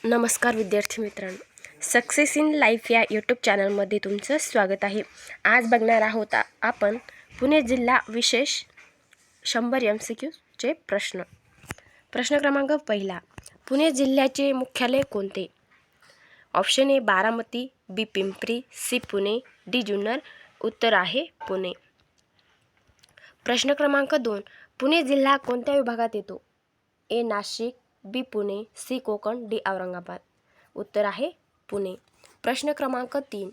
नमस्कार विद्यार्थी मित्रांनो, सक्सेस इन लाईफ या यूट्यूब चॅनलमध्ये तुमचं स्वागत आहे. आज बघणार आहोत आपण पुणे जिल्हा विशेष 100 MCQचे प्रश्न. प्रश्न क्रमांक पहिला, पुणे जिल्ह्याचे मुख्यालय कोणते? Option A Baramati, B Pimpri, C Pune, D Junnar. उत्तर आहे पुणे. प्रश्न क्रमांक 2, पुणे जिल्हा कोणत्या विभागात येतो? ए Nashik, B Pune, C Konkan, D Aurangabad. उत्तर आहे पुणे. प्रश्न क्रमांक 3,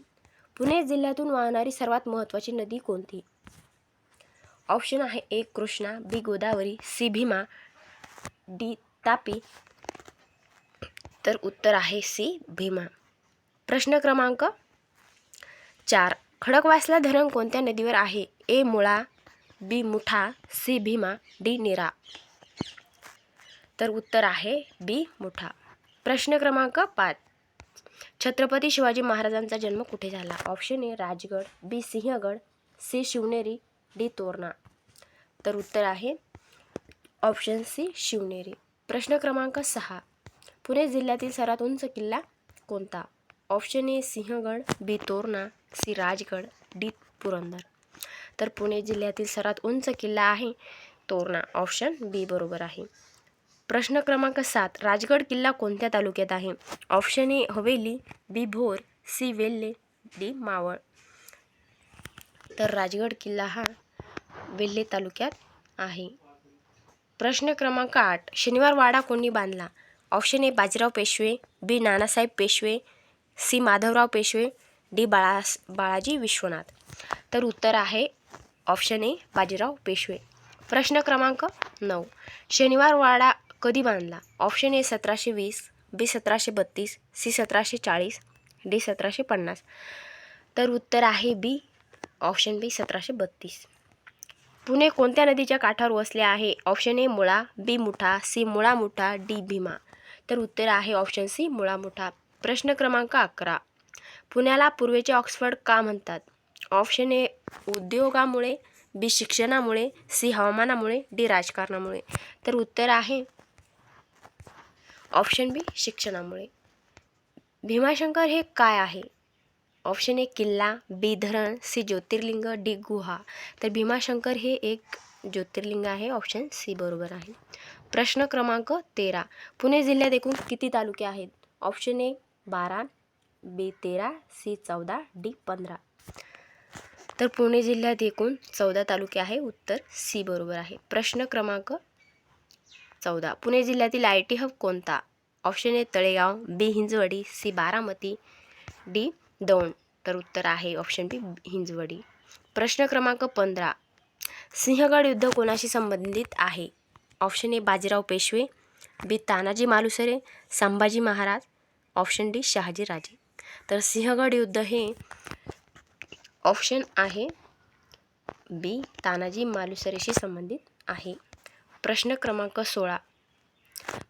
पुणे जिल्ह्यातून वाहणारी सर्वात महत्त्वाची नदी कोणती? ऑप्शन आहे ए Krishna, B Godavari, C Bhima, D Tapi. तर उत्तर आहे सी भीमा. प्रश्न क्रमांक 4, खडकवासला धरण कोणत्या नदीवर आहे? ए Mula, B Mutha, C Bhima, D Nira. तर उत्तर आहे बी मुठा. प्रश्न क्रमांक 5, छत्रपती शिवाजी महाराजांचा जन्म कुठे झाला? Option A Rajgad, B Sinhagad, C Shivneri, D Torna. तर उत्तर आहे ऑप्शन सी शिवनेरी. प्रश्न क्रमांक 6, पुणे जिल्ह्यातील सर्वात उंच किल्ला कोणता? Option A Sinhagad, B Torna, C Rajgad, D Purandar. तर पुणे जिल्ह्यातील सर्वात उंच किल्ला आहे तोरणा. ऑप्शन बी बरोबर आहे. प्रश्न क्रमांक 7, राजगड किल्ला कोणत्या तालुक्यात आहे? Option A Haveli, B Bhor, C Velhe, D Maval. तर राजगड किल्ला हा वेल्हे तालुक्यात आहे. प्रश्न क्रमांक 8, शनिवार वाडा कोणी बांधला? Option A Bajirao Peshwe, B Nanasaheb Peshwe, C Madhavrao Peshwe, D Balaji Vishwanath. तर उत्तर आहे ऑप्शन ए बाजीराव पेशवे. प्रश्न क्रमांक 9, शनिवार वाडा कधी बांधला? Option A 1720, B 1732, C 1740, D 1750. तर उत्तर आहे बी ऑप्शन बी 1732. पुणे कोणत्या नदीच्या काठावर वसले आहे? Option A Mula, B Mutha, C Mula Mutha, D Bhima. तर उत्तर आहे ऑप्शन सी मुळा मुठा. प्रश्न क्रमांक 11, पुण्याला पूर्वेचे ऑक्सफर्ड का म्हणतात? ऑप्शन ए उद्योगामुळे, बी शिक्षणामुळे, सी हवामानामुळे, डी राजकारणामुळे. तर उत्तर आहे ऑप्शन बी शिक्षणामुळे. भीमाशंकर हे काय आहे? ऑप्शन ए किल्ला, बी धरण, सी ज्योतिर्लिंग, डी गुहा. तर भीमाशंकर हे एक ज्योतिर्लिंग आहे. ऑप्शन सी बरोबर आहे. प्रश्न क्रमांक 13, पुणे जिल्ह्यात एकूण किती तालुके आहेत? Option A 12, B 13, C 14, D 15. तर पुणे जिल्ह्यात एकूण 14 तालुके आहे. उत्तर सी बरोबर आहे. प्रश्न क्रमांक 14, पुणे जिल्ह्यातील IT हब कोणता? Option A Talegaon, B Hinjewadi, C Baramati, D Daund. तर उत्तर आहे ऑप्शन बी हिंजवडी. प्रश्न क्रमांक 15, सिंहगड युद्ध कोणाशी संबंधित आहे? Option A Bajirao Peshwe, B Tanaji Malusare, Sambhaji Maharaj, option D Shahaji Raje. तर सिंहगड युद्ध हे ऑप्शन आहे बी तानाजी मालुसरेशी संबंधित आहे. प्रश्न क्रमांक 16,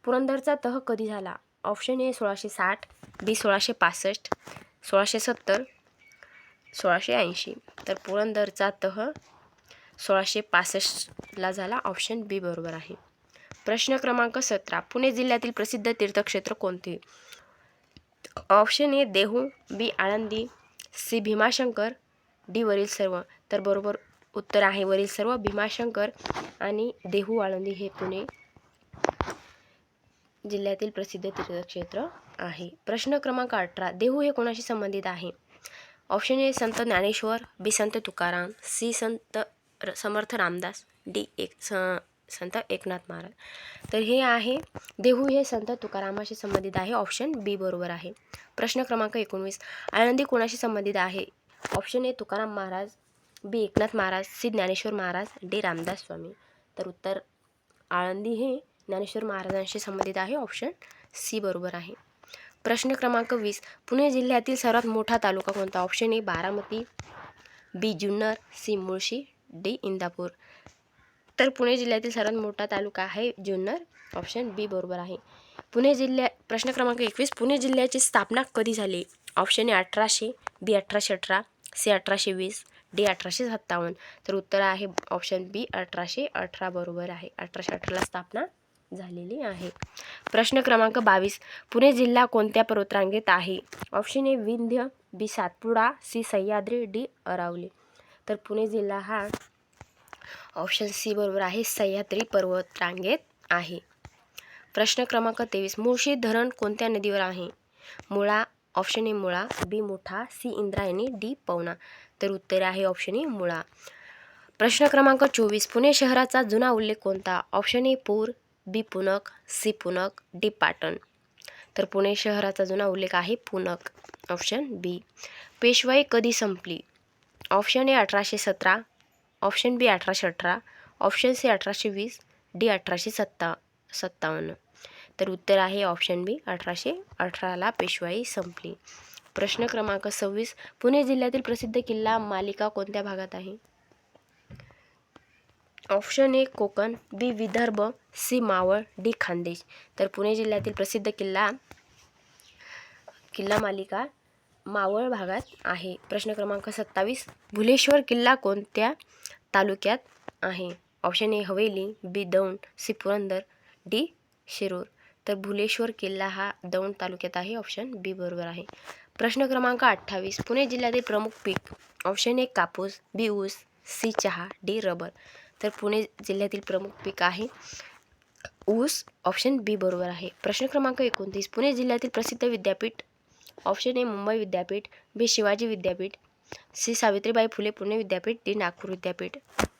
पुरंदरचा तह कधी झाला? Option A 1660, B 1665, 1670, 1680. तर पुरंदरचा तह 1665ला झाला. ऑप्शन बी बरोबर आहे. प्रश्न क्रमांक 17, पुणे जिल्ह्यातील प्रसिद्ध तीर्थक्षेत्र कोणते? Option A Dehu, B Alandi, C Bhimashankar, D वरील सर्व. तर बरोबर उत्तर आहे वरील सर्व. भीमाशंकर आणि देहू आळंदी हे पुणे जिल्ह्यातील प्रसिद्ध तीर्थक्षेत्र आहे. प्रश्न क्रमांक 18, देहू हे कोणाशी संबंधित आहे? ऑप्शन ए संत ज्ञानेश्वर, बी संत तुकाराम, सी संत समर्थ रामदास, डी संत एकनाथ महाराज. तर हे आहे देहू हे संत तुकारामाशी संबंधित आहे. ऑप्शन बी बरोबर आहे. प्रश्न क्रमांक 19, आळंदी कोणाशी संबंधित आहे? Option A Tukaram Maharaj, B Eknath Maharaj, C Dnyaneshwar Maharaj, D Ramdas Swami. तर उत्तर आळंदी हे ज्ञानेश्वर महाराजांशी संबंधित आहे. ऑप्शन सी बरोबर आहे. प्रश्न क्रमांक 20, पुणे जिल्ह्यातील सर्वात मोठा तालुका कोणता? Option A Baramati, B Junnar, C Mulshi, D Indapur. तर पुणे जिल्ह्यातील सर्वात मोठा तालुका आहे जुन्नर. ऑप्शन बी बरोबर आहे. प्रश्न क्रमांक 21, पुणे जिल्ह्याची स्थापना कधी झाली? Option A 1800, B 1818, C 1820, D 1857. तर उत्तर आहे ऑप्शन बी 1818 बरोबर आहे. 1818ला स्थापना झालेली आहे. प्रश्न क्रमांक 22. पुणे जिल्हा कोणत्या पर्वतरांगेत आहे? Option A Vindhya, B Satpuda, C Sahyadri, D Aravalli. तर पुणे जिल्हा हा ऑप्शन सी बरोबर आहे, सह्याद्री पर्वतरांगेत आहे. प्रश्न क्रमांक 23. मुळशी धरण कोणत्या नदीवर आहे? Mula, option A Mula, B Mutha, C Indrayani, D Pavana. तर उत्तर आहे ऑप्शन ए मुळा. प्रश्न क्रमांक 24. पुणे शहराचा जुना उल्लेख कोणता? ऑप्शन ए पूर, बी पुणक, सी पुणक, डी पाटण. तर पुणे शहराचा जुना उल्लेख आहे पुणक, ऑप्शन बी. पेशवाई कधी संपली? Option A 1817, option B 1818, option C 1820, D 1857. तर उत्तर आहे ऑप्शन बी 1818ला पेशवाई संपली. प्रश्न क्रमांक 26. पुणे जिल्ह्यातील प्रसिद्ध किल्ला मालिका कोणत्या भागात आहे? Option A Konkan, B Vidarbha, C Maval, D Khandesh. तर पुणे जिल्ह्यातील प्रसिद्ध किल्ला मालिका मावळ भागात आहे. प्रश्न क्रमांक 27. भुलेश्वर किल्ला कोणत्या तालुक्यात आहे? Option A Haveli, B Daund, C Purandar, D Shirur. तर भुलेश्वर किल्ला हा दौंड तालुक्यात आहे, ऑप्शन बी बरोबर आहे. प्रश्न क्रमांक 28. पुणे जिल्ह्यातील प्रमुख पीक? ऑप्शन ए कापूस, बी ऊस, सी चहा, डी रबर. तर पुणे जिल्ह्यातील प्रमुख पीक आहे ऊस, ऑप्शन बी बरोबर आहे. प्रश्न क्रमांक 29. पुणे जिल्ह्यातील प्रसिद्ध विद्यापीठ? ऑप्शन ए मुंबई विद्यापीठ, बी शिवाजी विद्यापीठ, सी सावित्रीबाई फुले पुणे विद्यापीठ, डी नागपूर विद्यापीठ.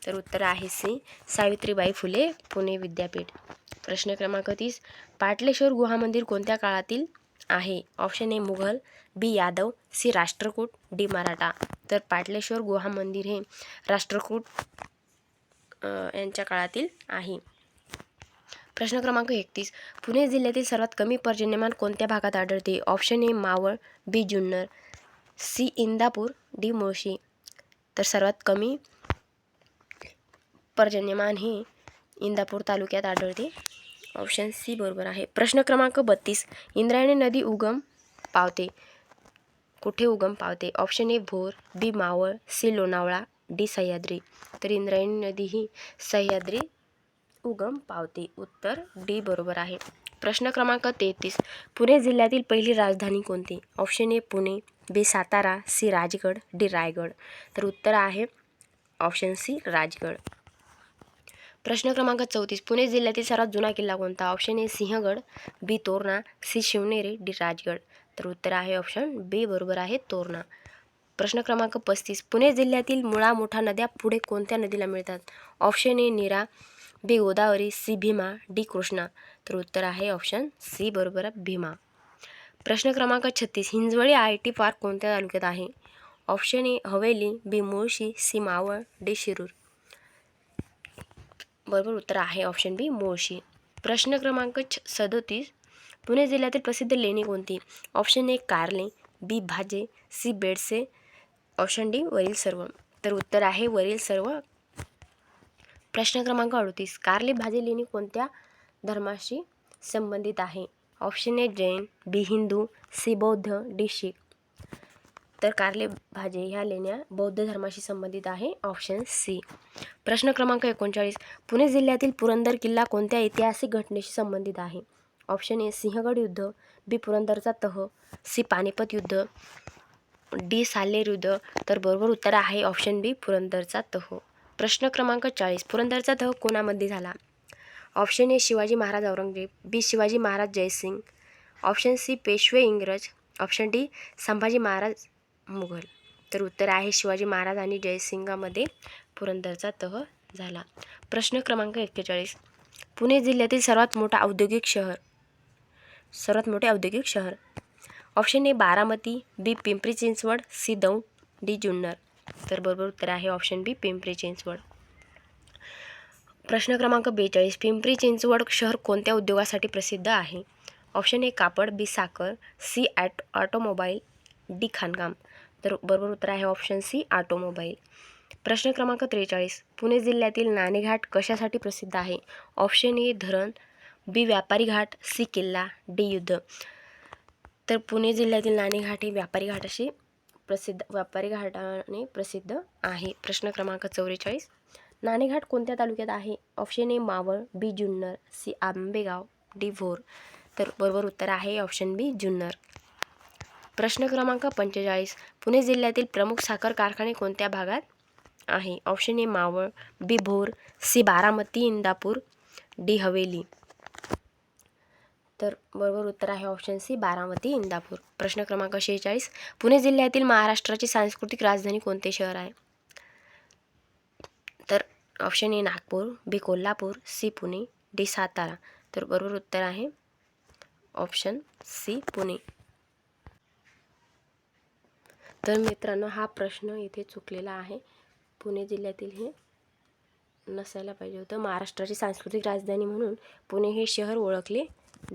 तर उत्तर आहे सी सावित्रीबाई फुले पुणे विद्यापीठ. प्रश्न क्रमांक 30. पाटलेश्वर गुहा मंदिर कोणत्या काळातील आहे? Option A Mughal, B Yadav, C Rashtrakuta, D Maratha. तर पाटलेश्वर गुहा मंदिर हे राष्ट्रकूट यांच्या काळातील आहे. प्रश्न क्रमांक 31. पुणे जिल्ह्यातील सर्वात कमी पर्जन्यमान कोणत्या भागात आढळते? Option A Maval, B Junnar, C Indapur, D Mulshi. तर सर्वात कमी पर्जन्यमान हे इंदापूर तालुक्यात आढळते, ऑप्शन सी बरोबर आहे. प्रश्न क्रमांक 32. इंद्रायणी नदी कुठे उगम पावते? Option A Bhor, B Maval, C Lonavala, D Sahyadri. तर इंद्रायणी नदी ही सह्याद्री उगम पावते, उत्तर डी बरोबर आहे. प्रश्न क्रमांक 33. पुणे जिल्ह्यातील पहिली राजधानी कोणती? Option A Pune, B Satara, C Rajgad, D Raigad. तर उत्तर आहे ऑप्शन सी राजगड. प्रश्न क्रमांक 34. पुणे जिल्ह्यातील सर्वात जुना किल्ला कोणता? Option A Sinhagad, B Torna, C Shivneri, D Rajgad. तर उत्तर आहे ऑप्शन बी बरोबर आहे तोरणा. प्रश्न क्रमांक 35. पुणे जिल्ह्यातील मुळा मुठा नद्या पुढे कोणत्या नदीला मिळतात? Option A Nira, B Godavari, C Bhima, D Krishna. तर उत्तर आहे ऑप्शन सी बरोबर भीमा. प्रश्न क्रमांक 36. हिंजवडी IT पार्क कोणत्या तालुक्यात आहे? Option A Haveli, B Mulshi, C Maval, D Shirur. बरोबर उत्तर आहे ऑप्शन बी मुळशी. प्रश्न क्रमांक 37. पुणे जिल्ह्यातील प्रसिद्ध लेणी कोणती? ऑप्शन ए कारले, बी भाजे, सी बेडसे, ऑप्शन डी वरील सर्व. तर उत्तर आहे वरील सर्व. प्रश्न क्रमांक 38. कारले भाजे लेणी कोणत्या धर्माशी संबंधित आहे? Option A Jain, B Hindu, C Bauddha, D Sikh. तर कारले भाजे ह्या लेण्या बौद्ध धर्माशी संबंधित आहे, ऑप्शन सी. प्रश्न क्रमांक 39. पुणे जिल्ह्यातील पुरंदर किल्ला कोणत्या ऐतिहासिक घटनेशी संबंधित आहे? ऑप्शन ए सिंहगड युद्ध, बी पुरंदरचा तह, सी पानिपत युद्ध, डी साल्हेर युद्ध. तर बरोबर उत्तर आहे ऑप्शन बी पुरंदरचा तह. प्रश्न क्रमांक 40. पुरंदरचा तह कोणामध्ये झाला? Option A Shivaji Maharaj Aurangzeb, B Shivaji Maharaj Jaisingh, option C Peshwe इंग्रज, ऑप्शन डी संभाजी महाराज मुघल. तर उत्तर आहे शिवाजी महाराज आणि जयसिंगामध्ये पुरंदरचा तह झाला. प्रश्न क्रमांक 41. पुणे जिल्ह्यातील सर्वात मोठे औद्योगिक शहर? Option A Baramati, B Pimpri Chinchwad, C Daund, D Junnar. तर बरोबर उत्तर आहे ऑप्शन बी पिंपरी चिंचवड. प्रश्न क्रमांक 42. पिंपरी चिंचवड शहर कोणत्या उद्योगासाठी प्रसिद्ध आहे? ऑप्शन ए कापड, बी साखर, सी ऑटोमोबाईल, डी खाणकाम. तर बरोबर उत्तर आहे ऑप्शन सी ऑटोमोबाईल. प्रश्न क्रमांक 43. पुणे जिल्ह्यातील नाणेघाट कशासाठी प्रसिद्ध आहे? ऑप्शन ए धरण, बी व्यापारी घाट, सी किल्ला, डी युद्ध. तर पुणे जिल्ह्यातील नाणेघाट हे व्यापारी घाटाने प्रसिद्ध आहे. प्रश्न क्रमांक 44. नाणेघाट कोणत्या तालुक्यात आहे? Option A Maval, B Junnar, C Ambegaon, D Bhor. तर बरोबर उत्तर आहे ऑप्शन बी जुन्नर. प्रश्न क्रमांक 45. पुणे जिल्ह्यातील प्रमुख साखर कारखाने कोणत्या भागात आहे? Option A Maval, B Bhor, C Baramati Indapur, D Haveli. तर बरोबर उत्तर आहे ऑप्शन सी बारामती इंदापूर. प्रश्न क्रमांक 46. पुणे जिल्ह्यातील महाराष्ट्राची सांस्कृतिक राजधानी कोणते शहर आहे? तर option A Nagpur, B Kolhapur, C Pune, D Satara. तर बरोबर उत्तर आहे ऑप्शन सी पुणे. तर मित्रांनो, हा प्रश्न इथे चुकलेला आहे. पुणे जिल्ह्यातील हे नसायला पाहिजे होतं. महाराष्ट्राची सांस्कृतिक राजधानी म्हणून पुणे हे शहर ओळखले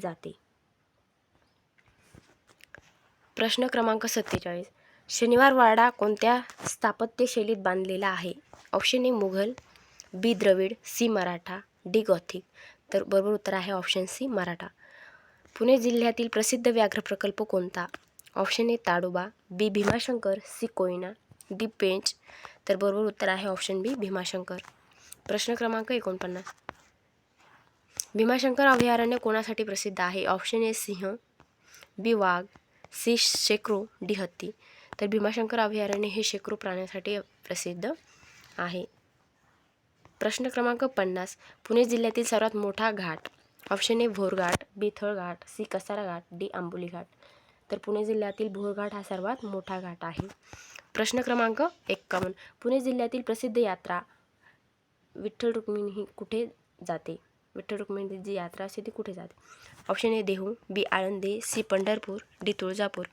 जाते. प्रश्न क्रमांक 47. शनिवार वाडा कोणत्या स्थापत्यशैलीत बांधलेला आहे? Option A Mughal, B Dravid, C Maratha, D Gothic. तर बरोबर उत्तर आहे ऑप्शन सी मराठा. पुणे जिल्ह्यातील प्रसिद्ध व्याघ्र प्रकल्प कोणता? Option A Tadoba, B Bhimashankar, C Koyna, D Pench. तर बरोबर उत्तर आहे ऑप्शन बी भीमाशंकर. प्रश्न क्रमांक 49. भीमाशंकर अभयारण्य कोणासाठी प्रसिद्ध आहे? ऑप्शन ए सिंह, बी वाघ, सी शेकरू, डी हत्ती. तर भीमाशंकर अभयारण्य हे शेकरू प्राण्यासाठी प्रसिद्ध आहे. प्रश्न क्रमांक 50. पुणे जिल्ह्यातील सर्वात मोठा घाट? Option A Bhorghat, B Thalghat, C Kasara Ghat, D Amboli Ghat. तर पुणे जिल्ह्यातील भोरघाट हा सर्वात मोठा घाट आहे. प्रश्न क्रमांक 51. पुणे जिल्ह्यातील प्रसिद्ध यात्रा विठ्ठल रुक्मिणी ही कुठे जाते? विठ्ठल रुक्मिणी जी यात्रा असते ती कुठे जाते? Option A Dehu, B Alandi, C Pandharpur, D Tuljapur.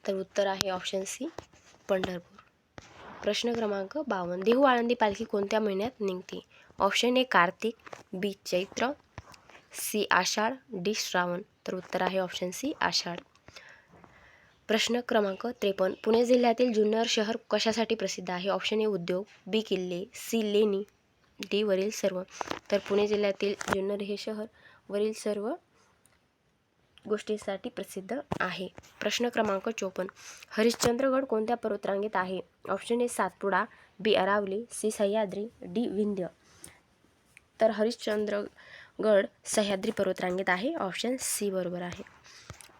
तर उत्तर आहे ऑप्शन सी पंढरपूर. प्रश्न क्रमांक 52. देहू आळंदी पालखी कोणत्या महिन्यात निघते? Option A Kartik, B Chaitra, C Ashadh, D Shravan. तर उत्तर आहे ऑप्शन सी आषाढ. प्रश्न क्रमांक 53. पुणे जिल्ह्यातील जुन्नर शहर कशासाठी प्रसिद्ध आहे? ऑप्शन ए उद्योग, बी किल्ले, सी लेणी, डी वरील सर्व. तर पुणे जिल्ह्यातील जुन्नर हे शहर वरील सर्व गोष्टींसाठी प्रसिद्ध आहे. प्रश्न क्रमांक 54. हरिश्चंद्रगड कोणत्या पर्वतरांगेत आहे? Option A Satpuda, B Aravalli, C Sahyadri, D Vindhya. तर हरिश्चंद्रगड सह्याद्री पर्वतरांगेत आहे. ऑप्शन सी बरोबर आहे.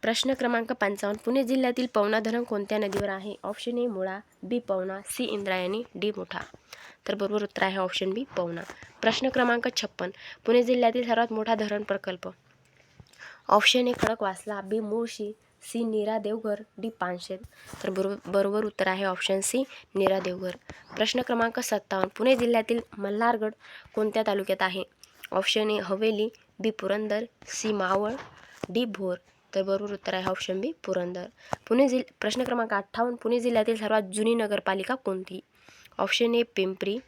प्रश्न क्रमांक 55. पुणे जिल्ह्यातील पवना धरण कोणत्या नदीवर आहे? Option A Mula, B Pavana, C Indrayani, D Mutha. तर बरोबर उत्तर आहे ऑप्शन बी पवना. प्रश्न क्रमांक 56. पुणे जिल्ह्यातील सर्वात मोठा धरण प्रकल्प? Option A Khadakwasla, B Mulshi, C Nira Devghar, D Panshet. तर बरोबर उत्तर आहे ऑप्शन सी नीरा देवघर. प्रश्न क्रमांक 57. पुणे जिल्ह्यातील मल्हारगड कोणत्या तालुक्यात आहे? Option A Haveli, B Purandar, C Maval, D Bhor. तर बरोबर उत्तर आहे ऑप्शन बी पुरंदर. प्रश्न क्रमांक 58. पुणे जिल्ह्यातील सर्वात जुनी नगरपालिका कोणती? Option A Pimpri,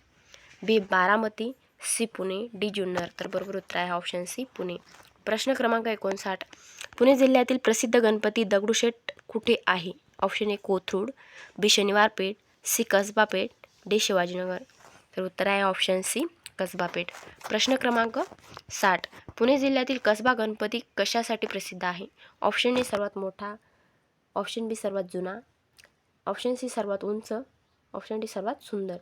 B Baramati, C Pune, D Junnar. तर बरोबर उत्तर आहे ऑप्शन सी पुणे. प्रश्न क्रमांक 59. पुणे जिल्ह्यातील प्रसिद्ध गणपती दगडूशेठ कुठे आहे? ऑप्शन ए कोथरूड, बी शनिवार पेठ, सी कसबा पेठ, डी शिवाजीनगर. तर उत्तर आहे ऑप्शन सी कसबा पेठ. प्रश्न क्रमांक 60. पुणे जिल्ह्यातील कसबा गणपती कशासाठी प्रसिद्ध आहे? ऑप्शन ए सर्वात मोठा, ऑप्शन बी सर्वात जुना, ऑप्शन सी सर्वात उंच, ऑप्शन डी सर्वात सुंदर.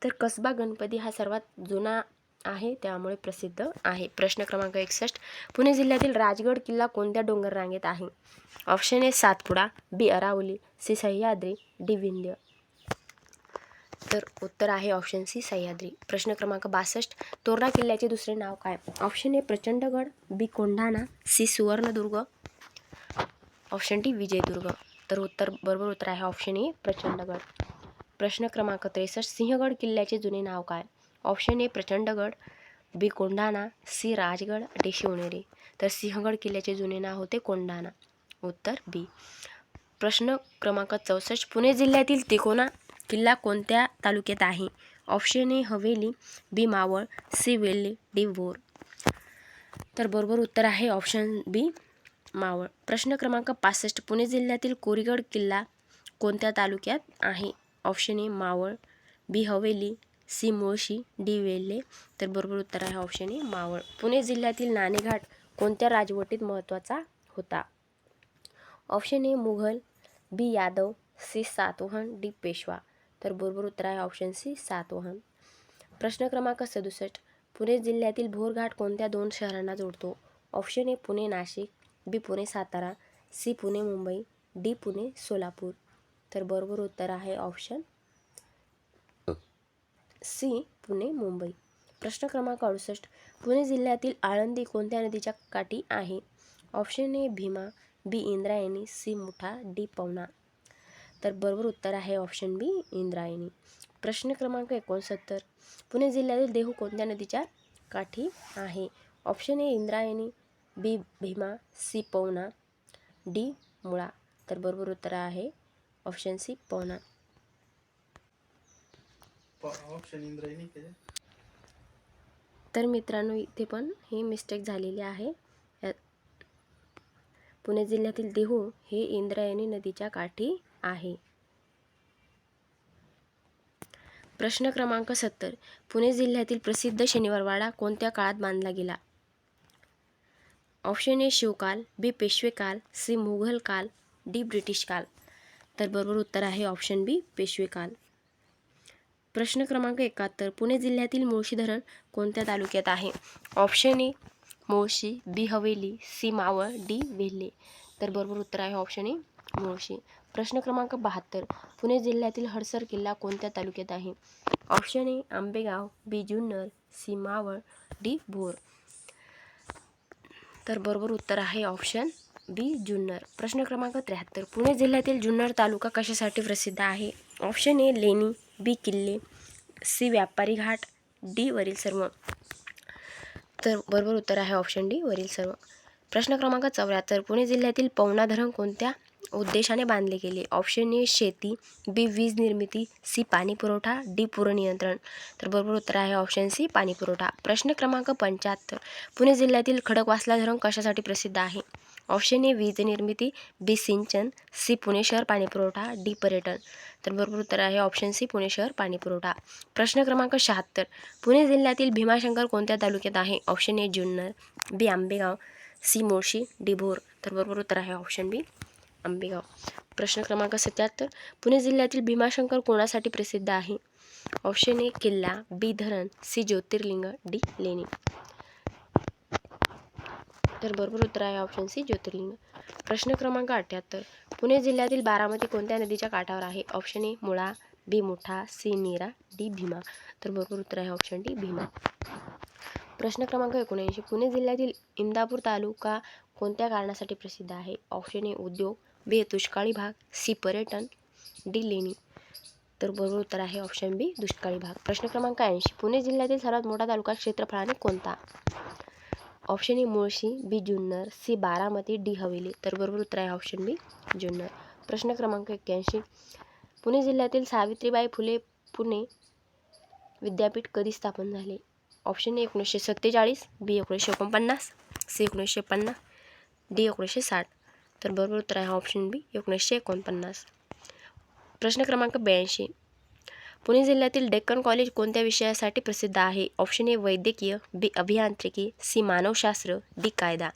तर कसबा गणपती हा सर्वात जुना आहे, त्यामुळे प्रसिद्ध आहे. प्रश्न क्रमांक 61. पुणे जिल्ह्यातील राजगड किल्ला कोणत्या डोंगर रांगेत आहे? Option A Satpuda, B Aravalli, C Sahyadri, D Vindhya. तर उत्तर आहे ऑप्शन सी सह्याद्री. प्रश्न क्रमांक 62. तोरणा किल्ल्याचे दुसरे नाव काय? Option A Prachandgad, B Kondhana, C Suvarnadurg, option D Vijaydurg. तर बरोबर उत्तर आहे ऑप्शन ए प्रचंडगड. प्रश्न क्रमांक 63. सिंहगड किल्ल्याचे जुने नाव काय? Option A Prachandgad, B Kondhana, C Rajgad, D Shivneri. तर सिंहगड किल्ल्याचे जुने नाव होते कोंढाणा. उत्तर बी. प्रश्न क्रमांक 64. पुणे जिल्ह्यातील तिकोना किल्ला कोणत्या तालुक्यात आहे? Option A Haveli, B Maval, C Velhe, D Bhor. तर बरोबर उत्तर आहे ऑप्शन बी मावळ. प्रश्न क्रमांक 65. पुणे जिल्ह्यातील कोरीगड किल्ला कोणत्या तालुक्यात आहे? Option A Maval, B Haveli, C Mulshi, D Velhe. तर बरोबर उत्तर आहे ऑप्शन ए मावळ. पुणे जिल्ह्यातील नाणेघाट कोणत्या राजवटीत महत्त्वाचा होता? Option A Mughal, B Yadav, C Satavahana, D Peshwa. तर बरोबर उत्तर आहे ऑप्शन सी सातवाहन. प्रश्न क्रमांक 67. पुणे जिल्ह्यातील भोरघाट कोणत्या दोन शहरांना जोडतो? Option A Pune Nashik, B Pune Satara, C Pune Mumbai, D Pune Solapur. तर बरोबर उत्तर आहे ऑप्शन सी पुणे मुंबई. प्रश्न क्रमांक 68. पुणे जिल्ह्यातील आळंदी कोणत्या नदीच्या काठी आहे? Option A Bhima, B Indrayani, C Mutha, D Pavana. तर बरोबर उत्तर आहे ऑप्शन बी इंद्रायणी. प्रश्न क्रमांक 69. पुणे जिल्ह्यातील देहू कोणत्या नदीच्या काठी आहे? Option A Indrayani, B Bhima, C Pavana, D Mula. तर बरोबर उत्तर आहे option C Pavana. Option Indrayani. तर मित्रांनो इथे पण ही मिस्टेक झालेली आहे. पुणे जिल्ह्यातील देहू हे इंद्रायणी नदीच्या काठी आहे. प्रश्न क्रमांक 70. पुणे जिल्ह्यातील प्रसिद्ध शनिवारवाडा कोणत्या काळात बांधला गेला? ऑप्शन ए शिवकाल, बी पेशवेकाल, सी मुघल काल, डी ब्रिटिश काल. तर बरोबर उत्तर आहे ऑप्शन बी पेशवेकाल. प्रश्न क्रमांक 71. पुणे जिल्ह्यातील मुळशी धरण कोणत्या तालुक्यात आहे? Option A Mulshi, B Haveli, C Maval, D Velhe. तर बरोबर उत्तर आहे ऑप्शन ए मुळशी. प्रश्न क्रमांक 72. पुणे जिल्ह्यातील हडसर किल्ला कोणत्या तालुक्यात आहे? Option A Ambegaon, B Junnar, C Maval, D Bhor. तर बरोबर उत्तर आहे ऑप्शन बी जुन्नर. प्रश्न क्रमांक 73. पुणे जिल्ह्यातील जुन्नर तालुका कशासाठी प्रसिद्ध आहे? ऑप्शन ए लेणी, बी किल्ले, सी व्यापारी घाट, डी वरील सर्व. तर बरोबर उत्तर आहे ऑप्शन डी वरील सर्व. प्रश्न क्रमांक 74. पुणे जिल्ह्यातील पवना धरण कोणत्या उद्देशाने बांधले गेले? ऑप्शन ए शेती, बी वीज निर्मिती, सी पाणी पुरवठा, डी पूरनियंत्रण. तर बरोबर उत्तर आहे ऑप्शन सी पाणी पुरवठा. प्रश्न क्रमांक 75. पुणे जिल्ह्यातील खडकवासला धरण कशासाठी प्रसिद्ध आहे? ऑप्शन ए वीज निर्मिती, बी सिंचन, सी पुणे शहर पाणी पुरवठा, डी पर्यटन. तर बरोबर उत्तर आहे ऑप्शन सी पुणे शहर पाणी पुरवठा. प्रश्न क्रमांक 76. पुणे जिल्ह्यातील भीमाशंकर कोणत्या तालुक्यात आहे? Option A Junnar, B Ambegaon, C Mulshi, D Bhor. तर बरोबर उत्तर आहे ऑप्शन बी आंबेगाव. प्रश्न क्रमांक 77. पुणे जिल्ह्यातील भीमाशंकर कोणासाठी प्रसिद्ध आहे? ऑप्शन ए किल्ला, बी धरण, सी ज्योतिर्लिंग, डी लेणी. तर बरोबर उत्तर आहे ऑप्शन सी ज्योतिर्लिंग. प्रश्न क्रमांक 78. पुणे जिल्ह्यातील बारामती कोणत्या नदीच्या काठावर आहे? Option A Mula, B Mutha, C Nira, D Bhima. तर बरोबर उत्तर आहे ऑप्शन डी भीमा. प्रश्न क्रमांक 79. पुणे जिल्ह्यातील इंदापूर तालुका कोणत्या कारणासाठी प्रसिद्ध आहे? ऑप्शन ए उद्योग, बी दुष्काळी भाग, सी पर्यटन, डी लेणी. तर बरोबर उत्तर आहे ऑप्शन बी दुष्काळी भाग. प्रश्न क्रमांक 80. पुणे जिल्ह्यातील सर्वात मोठा तालुका क्षेत्रफळाने कोणता? Option A Mulshi, B Junnar, C Baramati, D Haveli. तर बरोबर उत्तर आहे ऑप्शन बी जुन्नर. प्रश्न क्रमांक 81. पुणे जिल्ह्यातील सावित्रीबाई फुले पुणे विद्यापीठ कधी स्थापन झाले? Option A 1947, B 1949, C 1950, D 1960. तर बरोबर उत्तर आहे ऑप्शन बी 1949. प्रश्न क्रमांक 82. पुणे जिल्ह्यातील डेक्कन कॉलेज कोणत्या विषयासाठी प्रसिद्ध आहे? ऑप्शन ए वैद्यकीय, बी अभियांत्रिकी, सी मानवशास्त्र, डी कायदा.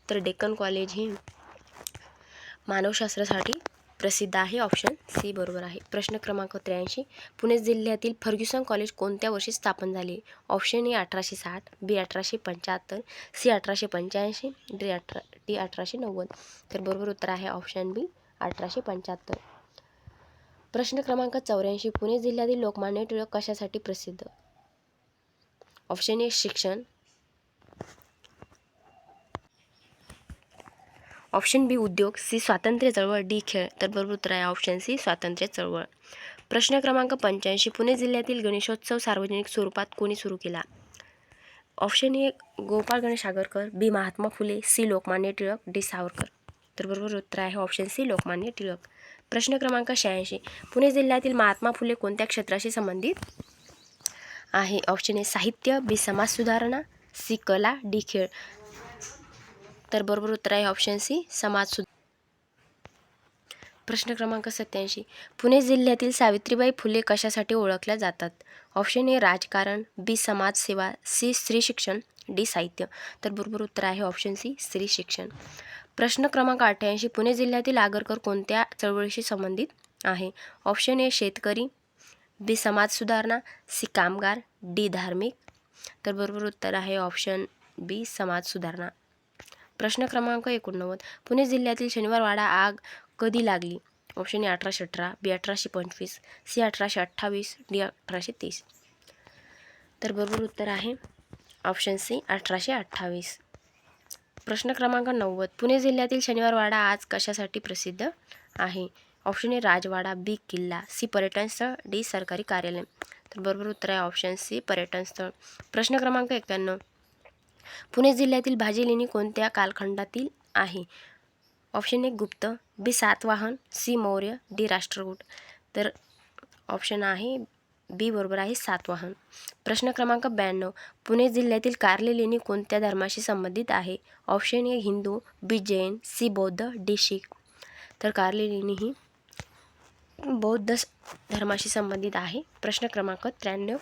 तर डेक्कन कॉलेज हे मानवशास्त्रासाठी प्रसिद्ध आहे. ऑप्शन सी बरोबर आहे. प्रश्न क्रमांक 83. पुणे जिल्ह्यातील फर्ग्युसन कॉलेज कोणत्या वर्षी स्थापन झाले? Option A 1860, B 1875, C 1885, D 1890. तर बरोबर उत्तर आहे ऑप्शन बी 1875. प्रश्न क्रमांक 84. पुणे जिल्ह्यातील लोकमान्य टिळक कशासाठी प्रसिद्ध? ऑप्शन ए शिक्षण, ऑप्शन बी उद्योग, सी स्वातंत्र्य चळवळ, डी खेळ. तर बरोबर उत्तर आहे ऑप्शन सी स्वातंत्र्य चळवळ. प्रश्न क्रमांक 85. पुणे जिल्ह्यातील गणेशोत्सव सार्वजनिक स्वरूपात कोणी सुरू केला? Option A Gopal Ganesh Agarkar, B Mahatma Phule, C Lokmanya Tilak, D Savarkar. तर बरोबर उत्तर आहे ऑप्शन सी लोकमान्य टिळक. प्रश्न क्रमांक 86. पुणे जिल्ह्यातील महात्मा फुले कोणत्या क्षेत्राशी संबंधित आहे? ऑप्शन ए साहित्य, बी समाज सुधारणा, सी कला, डी खेळ. तर बरोबर उत्तर आहे ऑप्शन सी समाज सुधारणा. प्रश्न क्रमांक 87. पुणे जिल्ह्यातील सावित्रीबाई फुले कशासाठी ओळखल्या जातात? ऑप्शन ए राजकारण, बी समाजसेवा, सी स्त्री शिक्षण, डी साहित्य. तर बरोबर उत्तर आहे ऑप्शन सी स्त्री शिक्षण. प्रश्न क्रमांक 88. पुणे जिल्ह्यातील आगरकर कोणत्या चळवळीशी संबंधित आहे? ऑप्शन ए शेतकरी, बी समाज सुधारणा, सी कामगार, डी धार्मिक. तर बरोबर उत्तर आहे ऑप्शन बी समाज सुधारणा. प्रश्न क्रमांक 89. पुणे जिल्ह्यातील शनिवारवाडा आग कधी लागली? Option A 1818, B 1825, C 1828, D 1830. तर बरोबर उत्तर आहे ऑप्शन सी 1828. प्रश्न क्रमांक 90. पुणे जिल्ह्यातील शनिवारवाडा आज कशासाठी प्रसिद्ध आहे? ऑप्शन ए राजवाडा, बी किल्ला, सी पर्यटन स्थळ, डी सरकारी कार्यालय. तर बरोबर उत्तर आहे ऑप्शन सी पर्यटन स्थळ. प्रश्न क्रमांक 91. पुणे जिल्ह्यातील भाजी लेणी कोणत्या कालखंडातील आहे? ऑप्शन ए गुप्त, बी सातवाहन, सी मौर्य, डी राष्ट्रकूट. तर ऑप्शन आहे बी बरोबर आहे सातवाहन. प्रश्न क्रमांक 92. पुणे जिल्ह्यातील कार्ले लेणी कोणत्या धर्माशी संबंधित आहे? Option A Hindu, B Jain, C Bauddha, D Sikh. तर कार्ले लेणी ही बौद्ध धर्माशी संबंधित आहे. प्रश्न क्रमांक 93.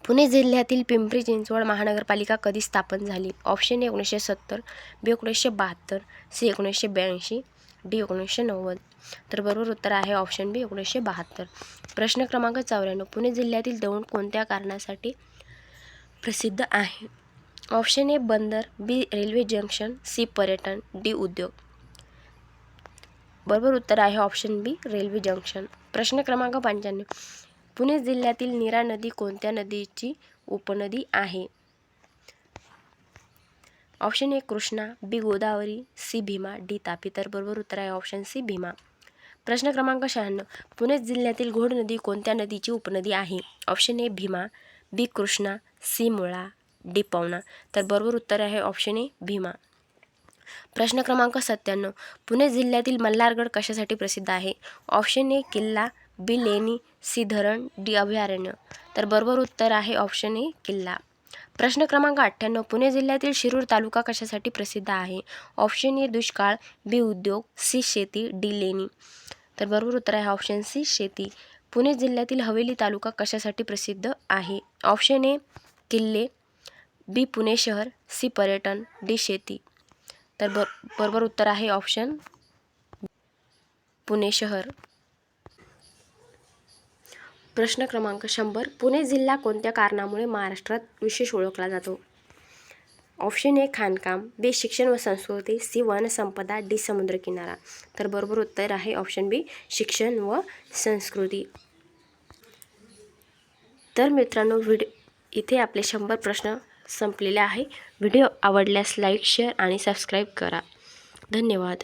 पुणे जिल्ह्यातील पिंपरी चिंचवड महानगरपालिका कधी स्थापन झाली? Option A 1970, B 1972, C 1982, D 1990. तर बरोबर उत्तर आहे ऑप्शन बी 1972. प्रश्न क्रमांक 94. पुणे जिल्ह्यातील दौंड कोणत्या कारणासाठी प्रसिद्ध आहे? ऑप्शन ए बंदर, बी रेल्वे जंक्शन, सी पर्यटन, डी उद्योग. बरोबर उत्तर आहे ऑप्शन बी रेल्वे जंक्शन. प्रश्न क्रमांक 95. पुणे जिल्ह्यातील नीरा नदी कोणत्या नदीची उपनदी आहे? Option A Krishna, B Godavari, C Bhima, D Tapi. तर बरोबर उत्तर आहे ऑप्शन सी भीमा. प्रश्न क्रमांक 96. पुणे जिल्ह्यातील घोड नदी कोणत्या नदीची उपनदी आहे? Option A Bhima, B Krishna, C Mula, D Pavana. तर बरोबर उत्तर आहे ऑप्शन ए भीमा. प्रश्न क्रमांक 97. पुणे जिल्ह्यातील मल्हारगड कशासाठी प्रसिद्ध आहे? ऑप्शन ए किल्ला, बी लेणी, सी धरण, डी अभयारण्य. तर बरोबर उत्तर आहे ऑप्शन ए किल्ला. प्रश्न क्रमांक 98. पुणे जिल्ह्यातील शिरूर तालुका कशासाठी प्रसिद्ध आहे? ऑप्शन ए दुष्काळ, बी उद्योग, सी शेती, डी लेणी. तर बरोबर उत्तर आहे ऑप्शन सी शेती. पुणे जिल्ह्यातील हवेली तालुका कशासाठी प्रसिद्ध आहे? ऑप्शन ए किल्ले, बी पुणे शहर, सी पर्यटन, डी शेती. तर बरोबर उत्तर आहे ऑप्शन पुणे शहर. प्रश्न क्रमांक 100. पुणे जिल्हा कोणत्या कारणामुळे महाराष्ट्रात विशेष ओळखला जातो? ऑप्शन ए खाणकाम, बी शिक्षण व संस्कृती, सी वनसंपदा, डी समुद्रकिनारा. तर बरोबर उत्तर आहे ऑप्शन बी शिक्षण व संस्कृती. तर मित्रांनो इथे आपले 100 प्रश्न संपलेले आहे. व्हिडिओ आवडल्यास लाईक, शेअर आणि सबस्क्राईब करा. धन्यवाद.